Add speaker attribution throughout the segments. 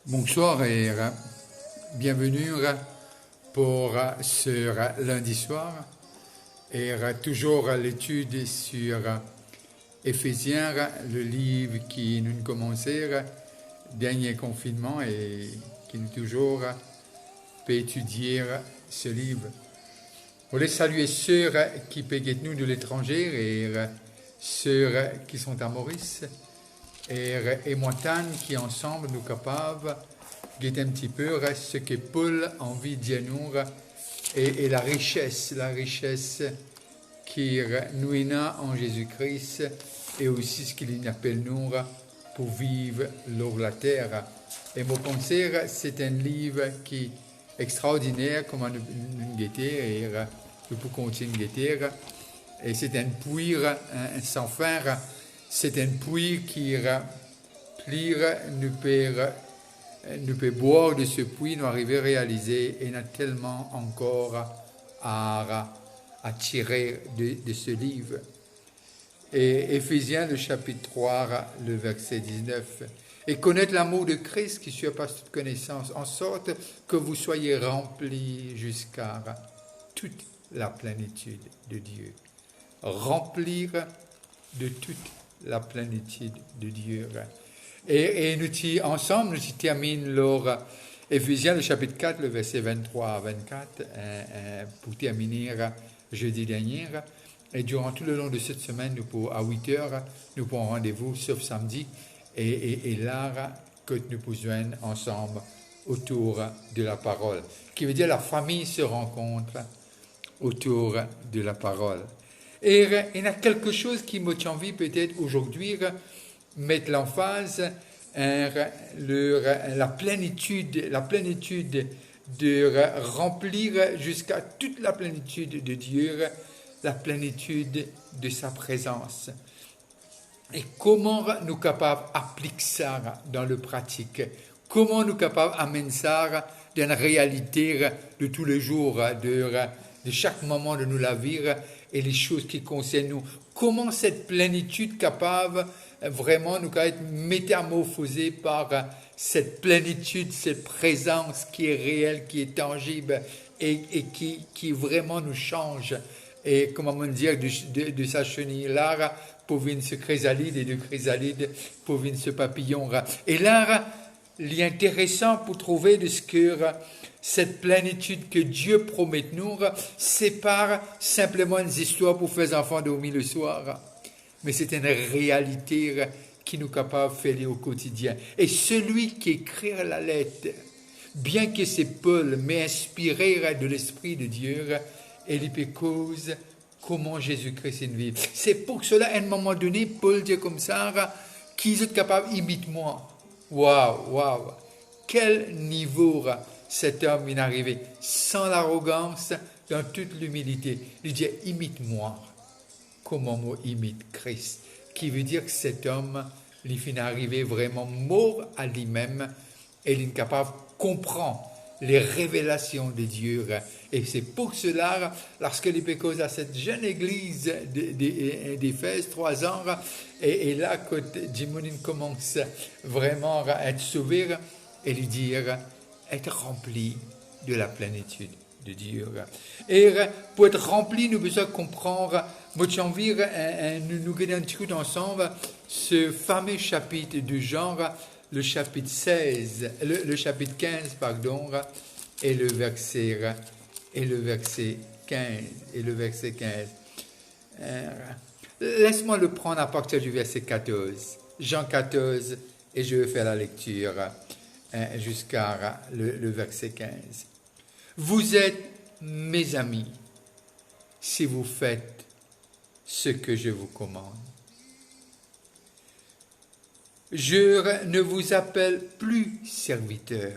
Speaker 1: Bonsoir et bienvenue pour ce lundi soir et toujours l'étude sur Éphésiens, le livre qui nous commençait dernier confinement et qui nous toujours peut étudier ce livre. Je voulais saluer ceux qui peuvent nous de l'étranger et ceux qui sont à Maurice et moi qui ensemble nous capables de un petit peu ce que Paul a envie de dire nous et la richesse qui nous est en Jésus-Christ et aussi ce qu'il appelle nous pour vivre sur la terre. Et mon conseil, c'est un livre qui est extraordinaire, comme nous guetter et nous pouvons continuer de guetter. Et c'est un puits sans fin. C'est un puits qui nous peut boire de ce puits, nous arriver à réaliser, et nous a tellement encore à tirer de ce livre. Et Éphésiens, le chapitre 3, le verset 19. Et connaître l'amour de Christ qui surpasse toute connaissance, en sorte que vous soyez remplis jusqu'à toute la plénitude de Dieu. Remplir de toute la plénitude de Dieu. Et nous ensemble, nous terminons leur Éphésiens, le chapitre 4, le verset 23 à 24, pour terminer jeudi dernier. Et durant tout le long de cette semaine, à 8 heures, nous pourrons rendez-vous, sauf samedi, et là, que nous pouvons ensemble autour de la parole. Qui veut dire la famille se rencontre autour de la parole. Et il y a quelque chose qui m'a envie peut-être aujourd'hui mettre l'emphase la plénitude de remplir jusqu'à toute la plénitude de Dieu, la plénitude de sa présence. Et comment nous sommes capables d'appliquer ça dans le pratique? Comment nous sommes capables d'amener ça dans la réalité de tous les jours, de chaque moment de nos vie et les choses qui concernent nous. Comment cette plénitude capable vraiment nous être métamorphosée par cette plénitude, cette présence qui est réelle, qui est tangible et qui vraiment nous change. Et comment dire, de sa chenille-là, pour venir ce chrysalide et de chrysalide pour venir ce papillon. Et là, l'intéressant pour trouver de ce que cette plénitude que Dieu promet de nous, c'est pas simplement une histoire pour faire les enfants dormir le soir, mais c'est une réalité qui nous est capable de faire au quotidien. Et celui qui écrit la lettre, bien que c'est Paul, mais inspiré de l'Esprit de Dieu, il peut cause comment Jésus-Christ est vie. C'est pour cela, à un moment donné, Paul dit comme ça, qui est capable imite-moi. Waouh! Quel niveau cet homme est arrivé, sans l'arrogance, dans toute l'humilité. Il dit, imite-moi, comment moi imite Christ. Qui veut dire que cet homme, il finit arrivé vraiment mort à lui-même, et il est capable de comprendre les révélations de Dieu. Et c'est pour cela, lorsqu'il est cause à cette jeune église d'Éphèse, 3 ans, et là, quand Jimonin commence vraiment à être sauvé, et lui dire, être rempli de la plénitude de Dieu. Et pour être rempli, nous devons comprendre, moi j'ai envie, nous regardons un petit coup ensemble, ce fameux chapitre de Jean, le chapitre 16, le chapitre 15, pardon, et le verset 15. Laisse-moi le prendre à partir du verset 14. Jean 14, et je vais faire la lecture jusqu'à le verset 15. Vous êtes mes amis si vous faites ce que je vous commande. Je ne vous appelle plus serviteur,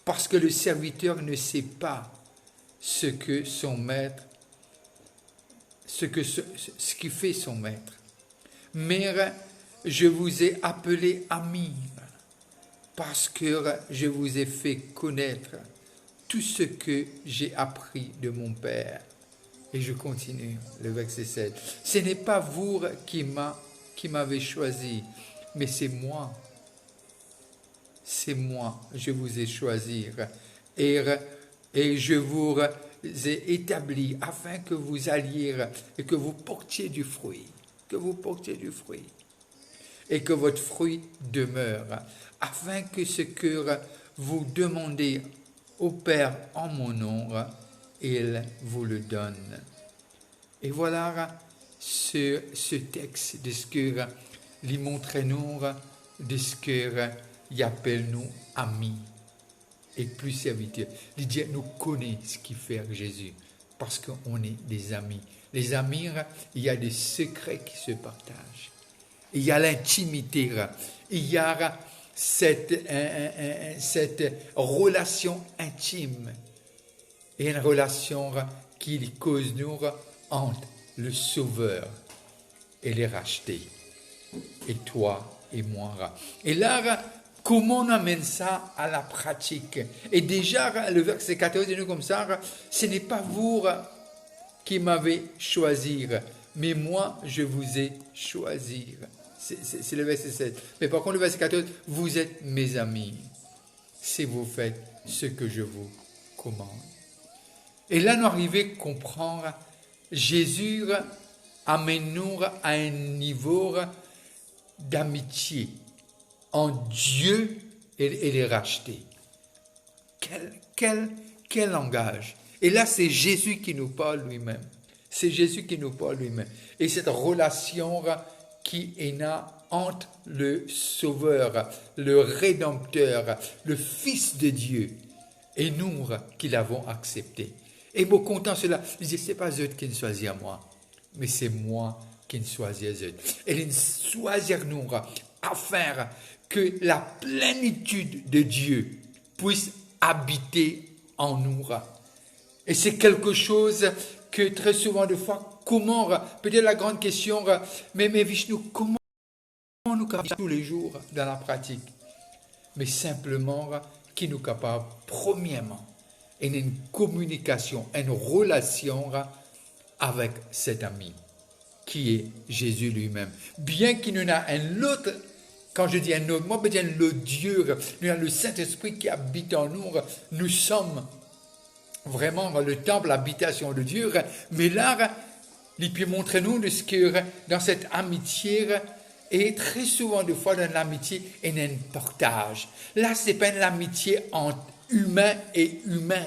Speaker 1: parce que le serviteur ne sait pas ce que son maître, ce qui fait son maître. Mais je vous ai appelé amis, parce que je vous ai fait connaître tout ce que j'ai appris de mon Père. Et je continue, le verset 7. Ce n'est pas vous qui m'avez choisi, mais c'est moi. c'est moi, je vous ai choisi et je vous ai établi afin que vous alliez et que vous portiez du fruit, et que votre fruit demeure, afin que ce que vous demandez au Père en mon nom, il vous le donne. Et voilà ce texte de ce que lui montre nous, de ce que il appelle nous amis et plus serviteurs. Il dit nous connaît ce qui fait Jésus parce qu'on est des amis. Les amis, il y a des secrets qui se partagent. Il y a l'intimité, il y a cette relation intime et une relation qui cause nous entre le Sauveur et les rachetés, et toi et moi. Et là, comment on amène ça à la pratique? Et déjà, le verset 14 dit comme ça, ce n'est pas vous qui m'avez choisi, mais moi, je vous ai choisi. C'est le verset 7. Mais par contre, le verset 14, vous êtes mes amis, si vous faites ce que je vous commande. Et là, nous arrivons à comprendre, Jésus amène-nous à un niveau d'amitié en Dieu et les rachetés. Quel langage! Et là, c'est Jésus qui nous parle lui-même. C'est Jésus qui nous parle lui-même. Et cette relation qui est là entre le Sauveur, le Rédempteur, le Fils de Dieu, et nous qui l'avons accepté. Et moi, content cela, je dis, c'est pas eux qui nous choisissent moi, mais c'est moi qui nous choisis eux. Et ils choisissent nous afin que la plénitude de Dieu puisse habiter en nous. Et c'est quelque chose que très souvent de fois, comment, peut-être la grande question, mais Vishnu, comment nous capables tous les jours dans la pratique? Mais simplement, qui nous capable, premièrement, une communication, une relation avec cet ami, qui est Jésus lui-même. Bien qu'il nous a un autre, quand je dis un autre, moi je dis le Dieu, nous avons le Saint-Esprit qui habite en nous, nous sommes vraiment le temple, l'habitation de Dieu, mais là, il peut montrer nous de ce que dans cette amitié, et très souvent, des fois, dans l'amitié, il y a un partage. Là, ce n'est pas une amitié entre humain et humain.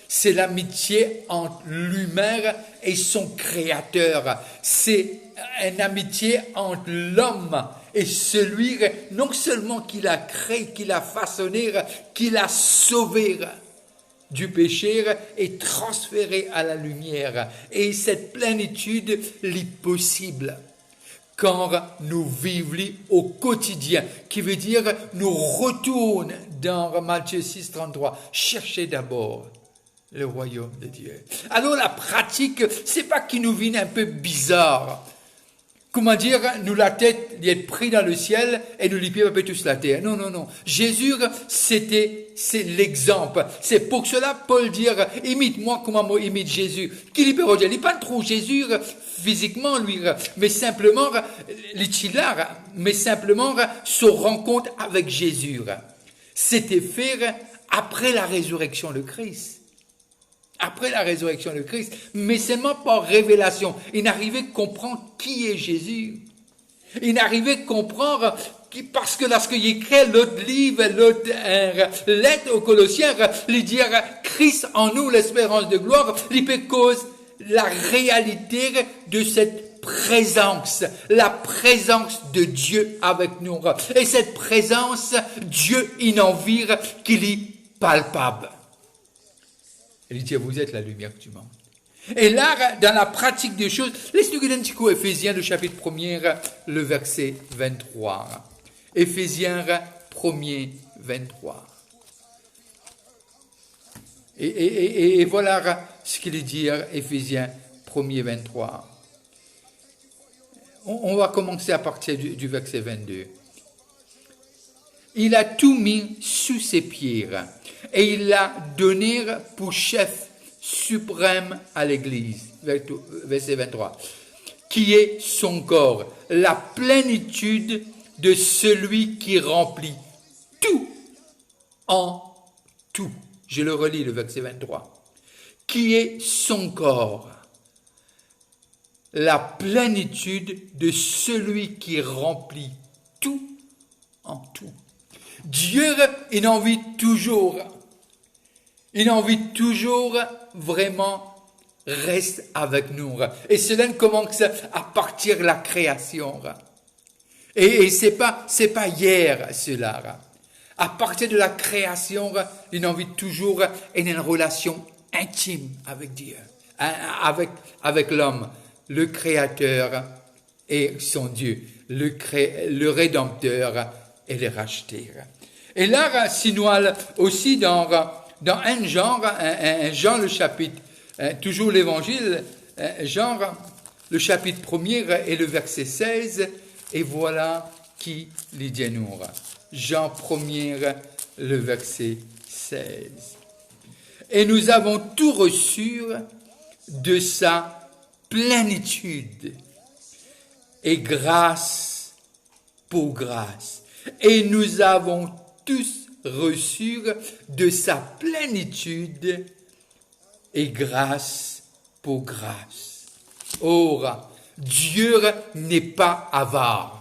Speaker 1: C'est l'amitié entre l'humain et son créateur. C'est une amitié entre l'homme et celui, non seulement qu'il a créé, qu'il a façonné, qu'il a sauvé du péché et transféré à la lumière. Et cette plénitude est possible quand nous vivons au quotidien, qui veut dire nous retourne dans Matthieu 6, 33. Cherchez d'abord le royaume de Dieu. Alors la pratique, c'est pas qu'il nous vient un peu bizarre. Comment dire, nous la tête d'être pris dans le ciel et nous les pieds un peu tous la terre. Non, non, non. Jésus, c'est l'exemple. C'est pour cela Paul dit, imite-moi comment moi imite Jésus. Qui lui peut dire, il n'est pas trop Jésus physiquement, lui, mais simplement, se rencontre avec Jésus. C'était fait après la résurrection de Christ. Après la résurrection de Christ, mais seulement par révélation. Il n'arrivait à comprendre qui est Jésus. Il n'arrivait à comprendre parce que lorsqu'il écrit l'autre livre, l'autre lettre aux Colossiens, il dit Christ en nous, l'espérance de gloire, il peut cause la réalité de cette présence, la présence de Dieu avec nous. Et cette présence, Dieu il en vire qu'il est palpable. Il dit, vous êtes la lumière du monde. Et là, dans la pratique des choses, laissez-nous lire un petit coup Éphésiens, le chapitre 1er, le verset 23. Éphésiens 1er, 23. Et voilà ce qu'il dit, Éphésiens 1er, 23. On va commencer à partir du verset 22. Il a tout mis sous ses pieds et il l'a donné pour chef suprême à l'Église, verset 23, qui est son corps, la plénitude de celui qui remplit tout en tout. Je le relis, le verset 23. Qui est son corps, la plénitude de celui qui remplit tout en tout. Dieu, il en vit toujours. Il en vit toujours vraiment reste avec nous. Et cela commence à partir de la création. Et c'est pas hier cela. À partir de la création, il en vit toujours une relation intime avec Dieu, avec l'homme, le Créateur et son Dieu, le Rédempteur et le racheteur. Et là, si nous allons aussi dans un Jean le chapitre, toujours l'évangile, Jean le chapitre 1er et le verset 16, et voilà qui les dit nous. Jean 1er, le verset 16. Et nous avons tout reçu de sa plénitude, et grâce pour grâce. Et nous avons tous reçu de sa plénitude, et grâce pour grâce. Or, Dieu n'est pas avare.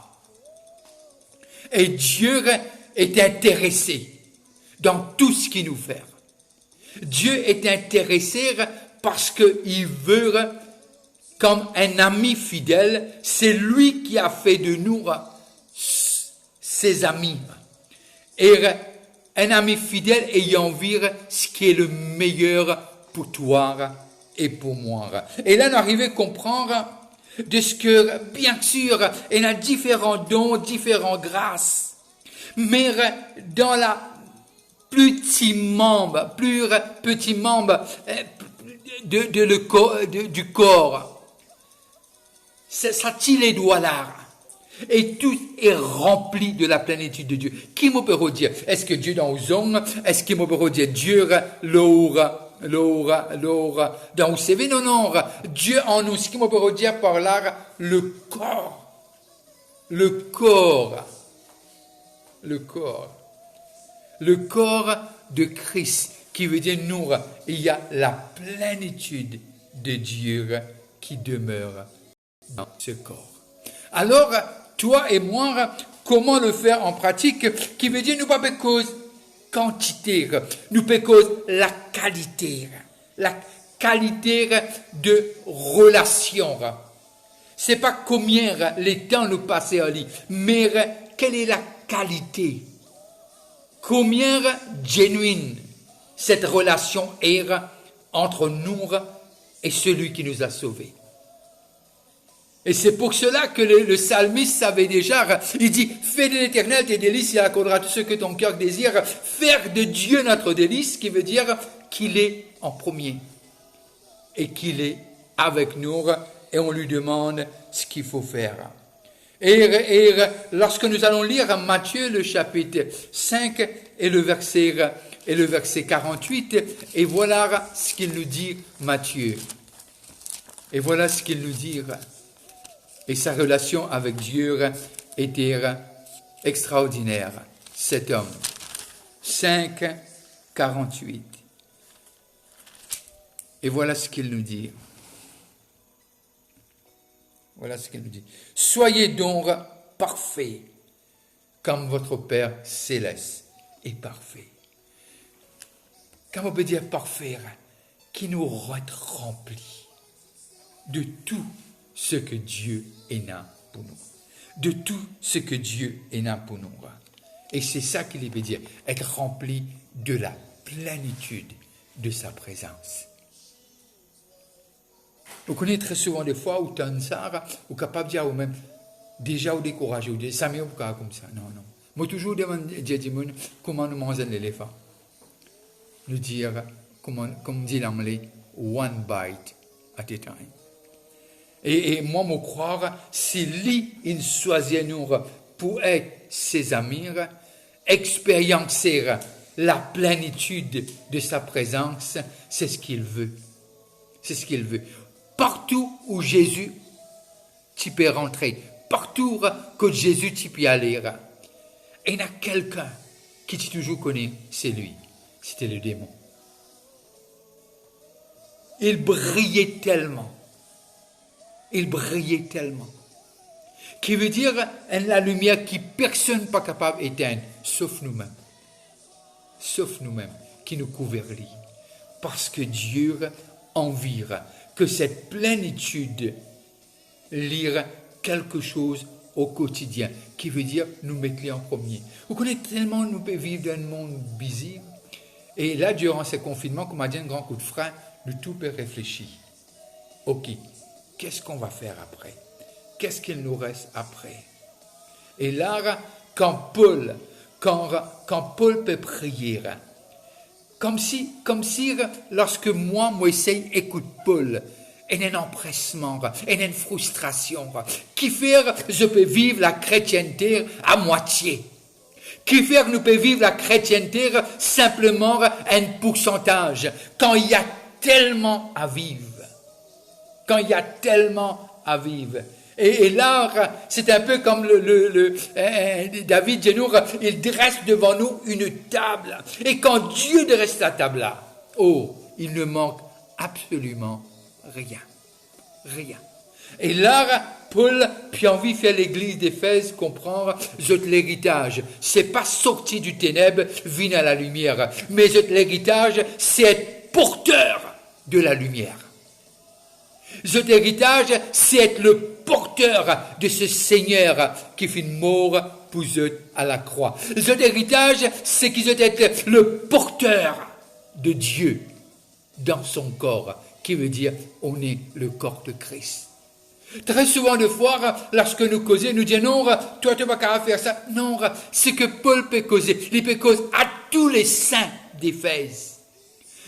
Speaker 1: Et Dieu est intéressé dans tout ce qu'il nous fait. Dieu est intéressé parce qu'il veut, comme un ami fidèle, c'est lui qui a fait de nous ses amis. Et un ami fidèle ayant envie ce qui est le meilleur pour toi et pour moi. Et là, on arrive à comprendre de ce que, bien sûr, il y a différents dons, différentes grâces, mais dans la plus petit membre du corps, ça tire les doigts là. Et tout est rempli de la plénitude de Dieu. Qui me peut dire? Est-ce que Dieu dans les hommes? Est-ce qu'il me peut dire Dieu, l'or, dans le CV? Non. Dieu en nous, ce qu'il me peut dire par là, le corps. Le corps de Christ, qui veut dire nous, il y a la plénitude de Dieu qui demeure dans ce corps. Alors, toi et moi, comment le faire en pratique? Qui veut dire nous pas cause quantité, nous pas cause la qualité de relation. C'est pas combien les temps nous passent à lit, mais quelle est la qualité? Combien genuine cette relation est entre nous et celui qui nous a sauvés. Et c'est pour cela que le psalmiste savait déjà, il dit, fais de l'Éternel tes délices, il accordera tout ce que ton cœur désire, faire de Dieu notre délice, qui veut dire qu'il est en premier, et qu'il est avec nous, et on lui demande ce qu'il faut faire. Et lorsque nous allons lire Matthieu, le chapitre 5, et le verset 48, et voilà ce qu'il nous dit, Matthieu. Et voilà ce qu'il nous dit. Et sa relation avec Dieu était extraordinaire, cet homme. 5, 48. Et voilà ce qu'il nous dit. Voilà ce qu'il nous dit. Soyez donc parfaits, comme votre Père céleste est parfait. Quand on peut dire parfait, qui nous remplit de tout ce que Dieu est là pour nous. De tout ce que Dieu est là pour nous. Et c'est ça qu'il veut dire, être rempli de la plénitude de sa présence. Vous connaissez très souvent des fois où tu as ça, ou capable de dire, ou même déjà ou découragé, ou dire, ça m'est pas comme ça. Non. Moi, toujours demandé à Dieu comment nous mangeons l'éléphant. Nous dire, comme dit l'anglais, one bite at a time. Et moi, me croire, si lui, il choisit nous pour être ses amis, expériencer la plénitude de sa présence, c'est ce qu'il veut. C'est ce qu'il veut. Partout où Jésus, tu peux rentrer. Partout que Jésus, tu peux aller. Et il y a quelqu'un qui tu toujours connais, c'est lui. C'était le démon. Il brillait tellement. Il brillait tellement. Qui veut dire la lumière qui personne n'est pas capable d'éteindre, sauf nous-mêmes. Sauf nous-mêmes, qui nous couvrent. Parce que Dieu envie que cette plénitude lire quelque chose au quotidien, qui veut dire nous mettre en premier. Vous connaissez tellement nous pouvons vivre dans un monde busy. Et là, durant ces confinements, comme a dit un grand coup de frein, nous tout peut réfléchir. Ok, qu'est-ce qu'on va faire après? Qu'est-ce qu'il nous reste après? Et là, quand Paul peut prier, comme si lorsque moi essaye écoute Paul, il y a un empressement, il y a une frustration, qui fait que je peux vivre la chrétienté à moitié, qui fait que nous pouvons vivre la chrétienté simplement un pourcentage, quand il y a tellement à vivre. Quand il y a tellement à vivre. Et là, c'est un peu comme David Genour, il dresse devant nous une table. Et quand Dieu dresse la table là, il ne manque absolument rien. Rien. Et là, Paul, puis envie de faire l'église d'Éphèse comprendre l'héritage. C'est pas sorti du ténèbre, venir à la lumière. Mais l'héritage, c'est être porteur de la lumière. Cet héritage, c'est être le porteur de ce Seigneur qui fait mort pour eux à la croix. Cet héritage, c'est qu'ils doivent être le porteur de Dieu dans son corps, qui veut dire on est le corps de Christ. Très souvent de fois, lorsque nous causons, nous disons non, toi tu vas pas faire ça. Non, c'est que Paul peut causer. Il peut causer à tous les saints d'Éphèse.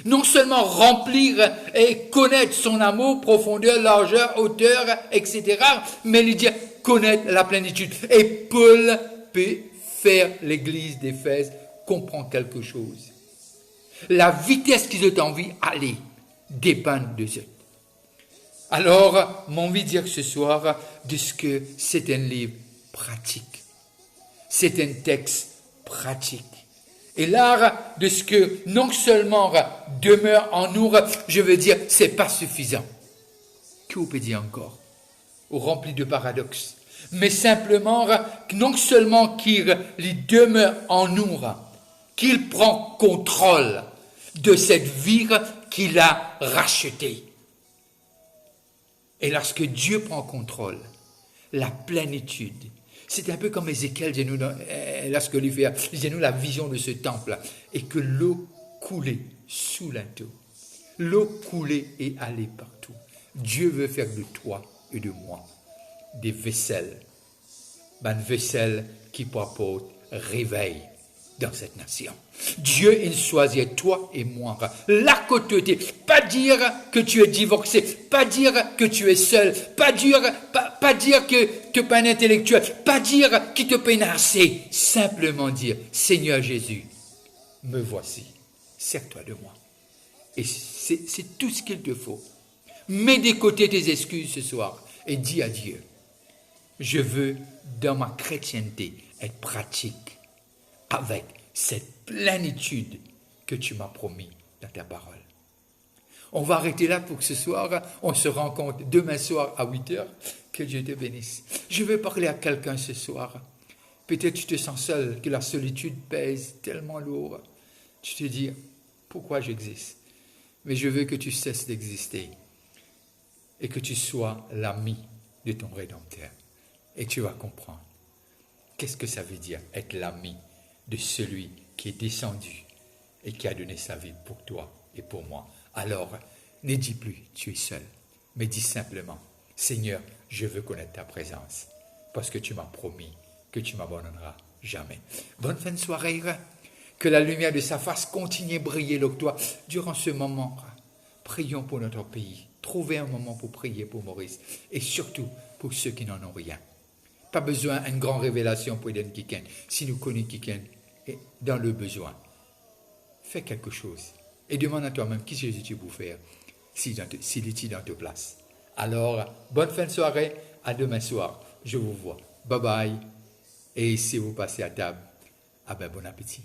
Speaker 1: Non seulement remplir et connaître son amour, profondeur, largeur, hauteur, etc., mais lui dire connaître la plénitude. Et Paul peut faire l'église d'Éphèse comprendre quelque chose. La vitesse qu'ils ont envie d'aller dépend de eux. Alors, mon envie de dire ce soir de ce que c'est un livre pratique. C'est un texte pratique. Et l'art de ce que non seulement demeure en nous, je veux dire, c'est pas suffisant. Que vous pouvez dire encore? Rempli de paradoxes. Mais simplement, non seulement qu'il demeure en nous, qu'il prend contrôle de cette vie qu'il a rachetée. Et lorsque Dieu prend contrôle, la plénitude, c'est un peu comme Ézéchiel, lorsque lui fait, nous la vision de ce temple, et que l'eau coulait sous linteau. L'eau coulait et allait partout. Dieu veut faire de toi et de moi des vaisselles. Une vaisselle qui apporte réveil dans cette nation. Dieu, il choisit toi et moi. La côté, pas dire que tu es divorcé, pas dire que tu es seul, pas dire que tu n'es pas un intellectuel, pas dire que tu n'es pas assez. Simplement dire, Seigneur Jésus, me voici, sers-toi de moi. Et c'est tout ce qu'il te faut. Mets de côté tes excuses ce soir et dis à Dieu, je veux, dans ma chrétienté, être pratique avec cette plénitude que tu m'as promis dans ta parole. On va arrêter là pour ce soir. On se rencontre demain soir à 8h. Que Dieu te bénisse. Je veux parler à quelqu'un ce soir. Peut-être tu te sens seul, que la solitude pèse tellement lourd. Tu te dis, pourquoi j'existe? Mais je veux que tu cesses d'exister et que tu sois l'ami de ton Rédempteur. Et tu vas comprendre. Qu'est-ce que ça veut dire être l'ami de celui qui est descendu et qui a donné sa vie pour toi et pour moi. Alors, ne dis plus, tu es seul, mais dis simplement, Seigneur, je veux connaître ta présence, parce que tu m'as promis que tu m'abandonneras jamais. Bonne fin de soirée, que la lumière de sa face continue à briller sur toi durant ce moment. Prions pour notre pays, trouvez un moment pour prier pour Maurice, et surtout pour ceux qui n'en ont rien. Pas besoin d'une grande révélation pour aider quelqu'un. Si nous connaissons quelqu'un et dans le besoin, fais quelque chose. Et demande à toi-même, qu'est-ce que tu peux faire s'il est dans ta place. Alors, bonne fin de soirée, à demain soir. Je vous vois. Bye bye. Et si vous passez à table, bon appétit.